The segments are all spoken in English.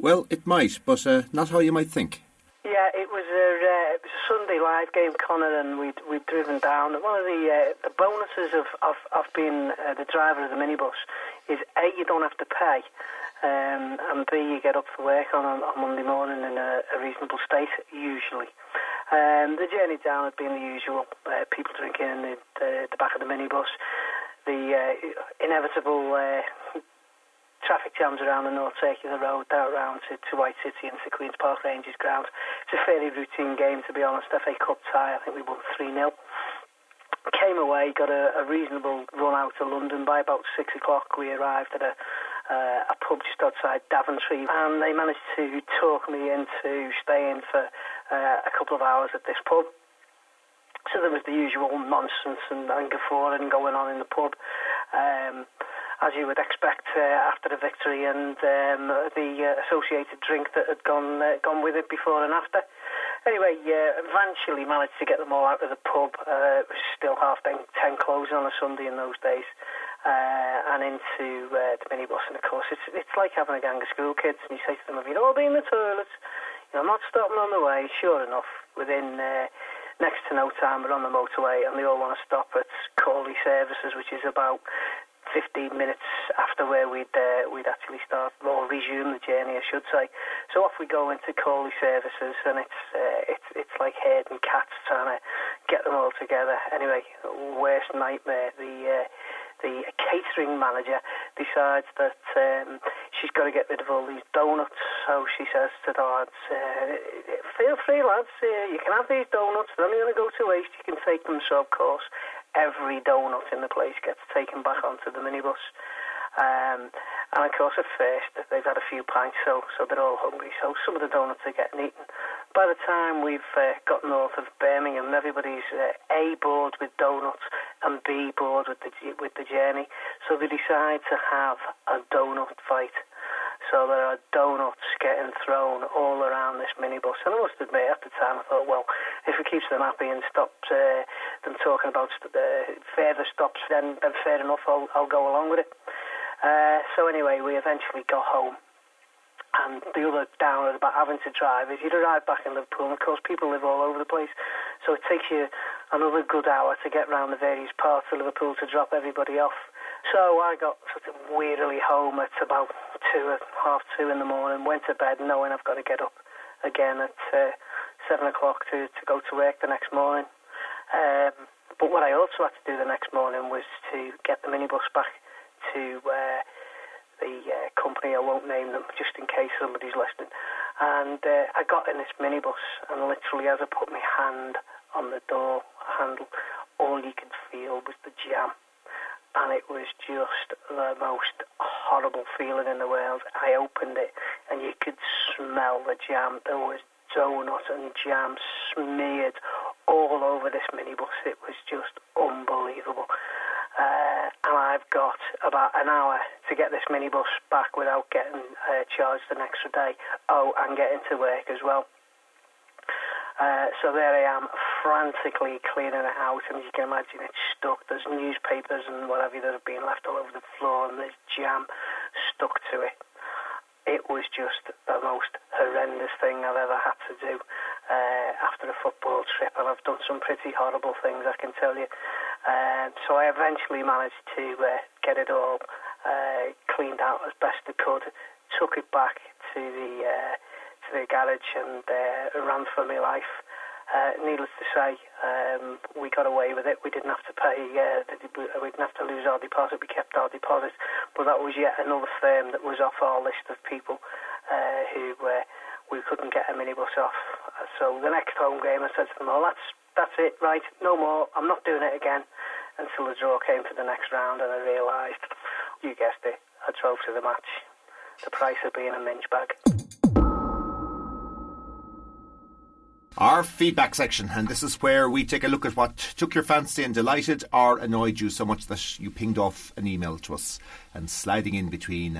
Well, it might, but not how you might think. Yeah, it was a Sunday live game, Connor, and we'd driven down. One of the bonuses of being the driver of the minibus is A, you don't have to pay, and B, you get up for work on Monday morning in a reasonable state, usually. The journey down had been the usual, people drinking in the back of the minibus, the inevitable traffic jams around the North Circular Road, down around to White City and to Queen's Park Rangers ground. It's a fairly routine game, to be honest. FA Cup tie, I think we won 3-0. Came away, got a reasonable run out to London. By about 6 o'clock we arrived at a pub just outside Daventry, and they managed to talk me into staying for a couple of hours at this pub. So there was the usual nonsense and guffawing going on in the pub, as you would expect after a victory, and the associated drink that had gone with it before and after. Anyway, eventually managed to get them all out of the pub. It was still 10 closing on a Sunday in those days, and into the minibus. And of course, it's like having a gang of school kids, and you say to them, "Have you all been in the toilets? I'm not stopping on the way." Sure enough, within next to no time, we're on the motorway, and they all want to stop at Cawley Services, which is about 15 minutes after where we'd actually start or resume the journey, I should say. So off we go into Cawley Services, and it's like herding cats trying to get them all together. Anyway, worst nightmare. The catering manager decides that she's got to get rid of all these donuts, so she says to the lads, "Feel free, lads, you can have these donuts, they're only going to go to waste, you can take them." So of course every donut in the place gets taken back onto the minibus, and of course at first they've had a few pints, so they're all hungry, so some of the donuts are getting eaten. By the time we've got north of Birmingham, everybody's A, bored with donuts, and B, bored with the journey, so they decide to have a donut fight. So there are donuts getting thrown all around this minibus. And I must admit, at the time, I thought, well, if it keeps them happy and stops them talking about further stops, then fair enough, I'll go along with it. So anyway, we eventually got home. And the other downer about having to drive is you'd arrive back in Liverpool, and of course people live all over the place. So it takes you another good hour to get round the various parts of Liverpool to drop everybody off. So I got sort of wearily home at about 2:30 in the morning, went to bed knowing I've got to get up again at 7 o'clock to go to work the next morning. But what I also had to do the next morning was to get the minibus back to the company. I won't name them just in case somebody's listening. And I got in this minibus, and literally as I put my hand on the door handle, all you could feel was the jam. And it was just the most horrible feeling in the world. I opened it, and you could smell the jam. There was donut and jam smeared all over this minibus. It was just unbelievable. And I've got about an hour to get this minibus back without getting charged an extra day. Oh, and getting to work as well. So there I am, frantically cleaning it out, and as you can imagine, it's stuck. There's newspapers and whatever that have been left all over the floor, and there's jam stuck to it. It was just the most horrendous thing I've ever had to do after a football trip, and I've done some pretty horrible things, I can tell you. So I eventually managed to get it all cleaned out as best I could, took it back to the garage and ran for my life. Needless to say, we got away with it. We didn't have to pay, we didn't have to lose our deposit. We kept our deposit, but that was yet another firm that was off our list of people who we couldn't get a minibus off. So the next home game, I said to them, "Oh, that's it, right, no more, I'm not doing it again," until the draw came for the next round, and I realised, you guessed it, I drove to the match. The price of being a minge bag. Our feedback section, and this is where we take a look at what took your fancy and delighted or annoyed you so much that you pinged off an email to us. And sliding in between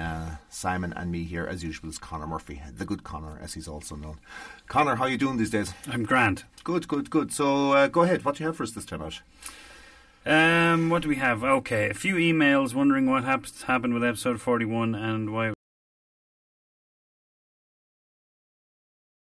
Simon and me here, as usual, is Conor Murphy, the good Conor, as he's also known. Conor, how are you doing these days? I'm grand. Good. So go ahead, what do you have for us this time out? What do we have? Okay, a few emails wondering what happened with episode 41 and why